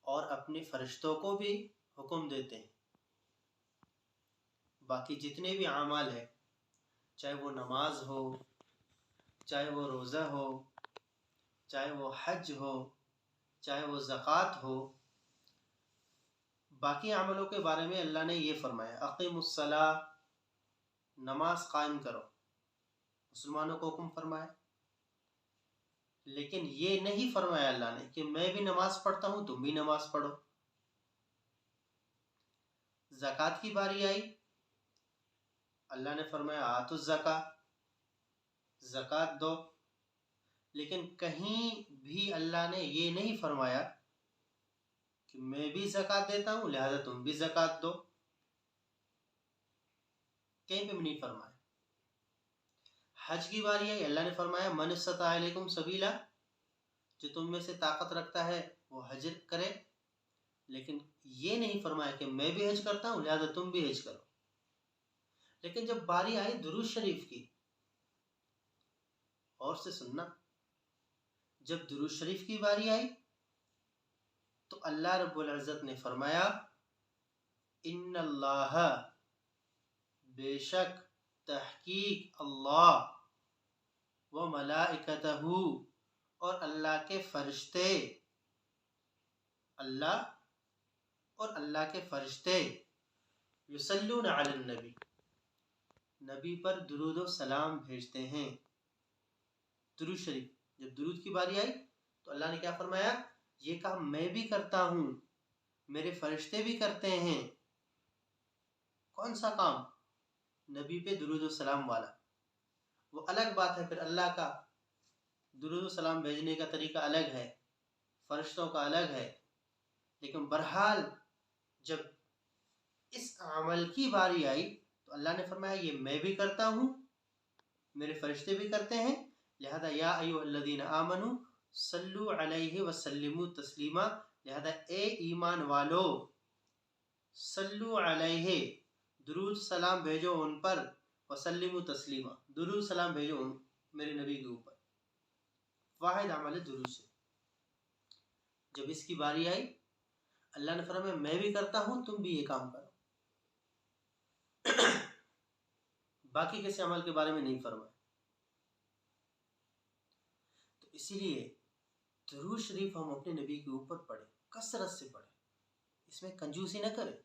اور اپنے فرشتوں کو بھی حکم دیتے ہیں. باقی جتنے بھی اعمال ہیں، چاہے وہ نماز ہو، چاہے وہ روزہ ہو، چاہے وہ حج ہو، چاہے وہ زکوٰۃ ہو، باقی عملوں کے بارے میں اللہ نے یہ فرمایا اقیم الصلاۃ، نماز قائم کرو، مسلمانوں کو حکم فرمایا. لیکن یہ نہیں فرمایا اللہ نے کہ میں بھی نماز پڑھتا ہوں تم بھی نماز پڑھو. زکوٰۃ کی باری آئی، اللہ نے فرمایا آتوا الزکاۃ، زکوٰۃ دو. لیکن کہیں بھی اللہ نے یہ نہیں فرمایا کہ میں بھی زکوٰۃ دیتا ہوں لہذا تم بھی زکوٰۃ دو. کہیں پہ بھی نہیں فرمایا. حج کی باری آئی، اللہ نے فرمایا من استطاع الیکم سبیلا، جو تم میں سے طاقت رکھتا ہے وہ حج کرے. لیکن یہ نہیں فرمایا کہ میں بھی حج کرتا ہوں لہذا تم بھی حج کرو. لیکن جب باری آئی درود شریف کی، اور سے سننا، جب درود شریف کی باری آئی تو اللہ رب العزت نے فرمایا ان اللہ، بے شک تحقیق اللہ، و ملائکتہ، اور اللہ کے فرشتے، اللہ اور اللہ کے فرشتے، یصلون علی النبی، نبی پر درود و سلام بھیجتے ہیں. درود شریف، جب درود کی باری آئی تو اللہ نے کیا فرمایا، یہ کام میں بھی کرتا ہوں، میرے فرشتے بھی کرتے ہیں. کون سا کام؟ نبی پہ درود و سلام والا. وہ الگ بات ہے، پھر اللہ کا درود و سلام بھیجنے کا طریقہ الگ ہے، فرشتوں کا الگ ہے. لیکن بہرحال جب اس عمل کی باری آئی تو اللہ نے فرمایا یہ میں بھی کرتا ہوں، میرے فرشتے بھی کرتے ہیں، لہذا یا ایھا الذین آمنوا صلوا علیہ وسلموا تسلیما، لہذا اے ایمان والو صلو علیہ، درود سلام بھیجو ان پر، وسلموا تسلیما، درود سلام بھیجو میرے نبی کے اوپر. واحد عمل ہے درود سے. جب اس کی باری آئی اللہ نے فرمایا میں بھی کرتا ہوں تم بھی یہ کام کرو. باقی کسی عمل کے بارے میں نہیں فرمایا. تو اسی لیے درود شریف ہم اپنے نبی کے اوپر پڑھیں، کثرت سے پڑھیں، اس میں کنجوسی نہ کریں،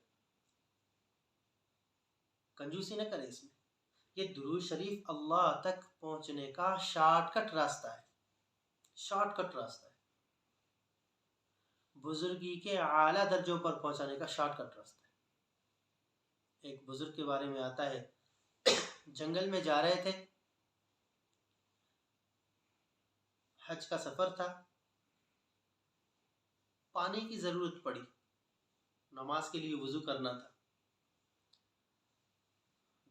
کنجوسی نہ کریں. اس میں یہ درود شریف اللہ تک پہنچنے کا شارٹ کٹ راستہ ہے، شارٹ کٹ راستہ ہے، بزرگی کے اعلیٰ درجوں پر پہنچانے کا شارٹ کٹ راستہ ہے. ایک بزرگ کے بارے میں آتا ہے، جنگل میں جا رہے تھے، حج کا سفر تھا، پانی کی ضرورت پڑی، نماز کے لیے وضو کرنا تھا.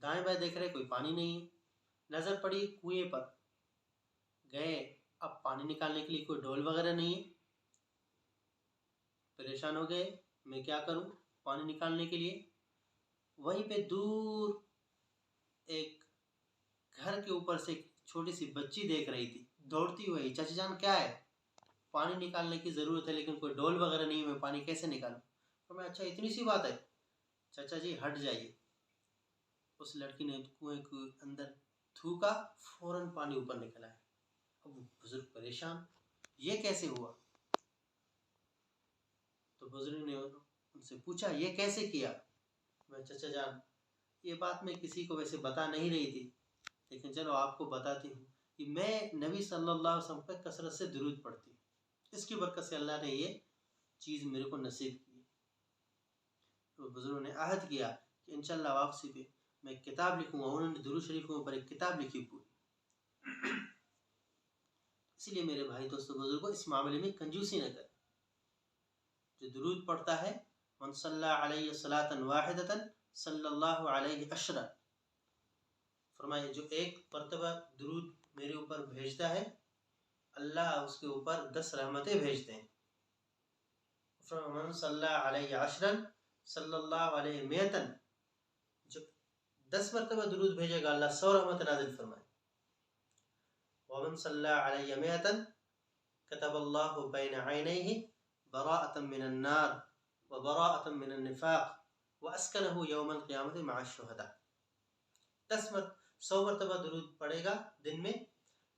دائیں بائیں دیکھ رہے کوئی پانی نہیں ہے، نظر پڑی کنویں پر، گئے. اب پانی نکالنے کے لیے کوئی ڈول وغیرہ نہیں ہے، پریشان ہو گئے میں کیا کروں پانی نکالنے کے لیے. وہیں پہ دور ایک گھر کے اوپر سے ایک چھوٹی سی بچی دیکھ رہی تھی، دوڑتی ہوئی، چچا جان کیا ہے؟ پانی نکالنے کی ضرورت ہے لیکن کوئی ڈول وغیرہ نہیں ہے، میں پانی کیسے نکالوں؟ تو میں اچھا اتنی سی بات ہے، چچا جی ہٹ جائیے. اس لڑکی نے کنویں کے اندر تھوکا، فوراً پانی اوپر نکل آیا. اب بزرگ پریشان، یہ کیسے ہوا؟ تو بزرگ نے ان سے پوچھا یہ کیسے کیا؟ میں چچا جان یہ بات میں کسی کو ویسے بتا نہیں رہی تھی، لیکن چلو آپ کو بتاتی ہوں کہ میں نبی صلی اللہ علیہ وسلم پر کثرت سے درود پڑھتی ہوں، اس کی برکت سے اللہ نے یہ چیز میرے کو نصیب کی. تو بزرگوں نے عہد کیا کہ انشاءاللہ واپسی پہ میں ایک کتاب لکھوں گا. انہوں نے درود شریف کے اوپر ایک کتاب لکھی پوری. اسی لیے میرے بھائی دوستو بزرگوں اس معاملے میں کنجوسی نہ کریں. جو درود پڑھتا ہے من صلی علیہ صلاۃ واحدۃ صلی اللہ علیہ عشرا، فرمائے جو ایک مرتبہ درود میرے اوپر بھیجتا ہے اللہ اس کے اوپر 10 رحمتیں بھیجتے ہیں. من صلی علیہ عشرا صلی اللہ علیہ میتن، جو 10 مرتبہ درود بھیجے گا اللہ 100 رحمت نازل فرمائے. ومن صلی علیہ میتن کتب اللہ بین عینیہ براءة من النار وبراءة من النفاق وأسكنه يوم القيامة مع الشهداء. 100 مرتبہ درود پڑھے گا دن میں،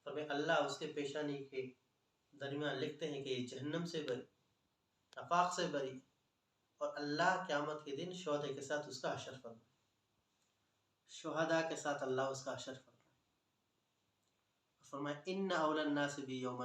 فرمائے اللہ اس کے پیشانی کے درمیان لکھتے ہیں کہ یہ جہنم سے بری، نفاق سے بری، اور اللہ قیامت کے دن شہداء کے ساتھ اس کا حشر فرمائے، شہداء کے ساتھ اللہ اس کا حشر فرمائے. فرمائے ان اول الناس بی یوم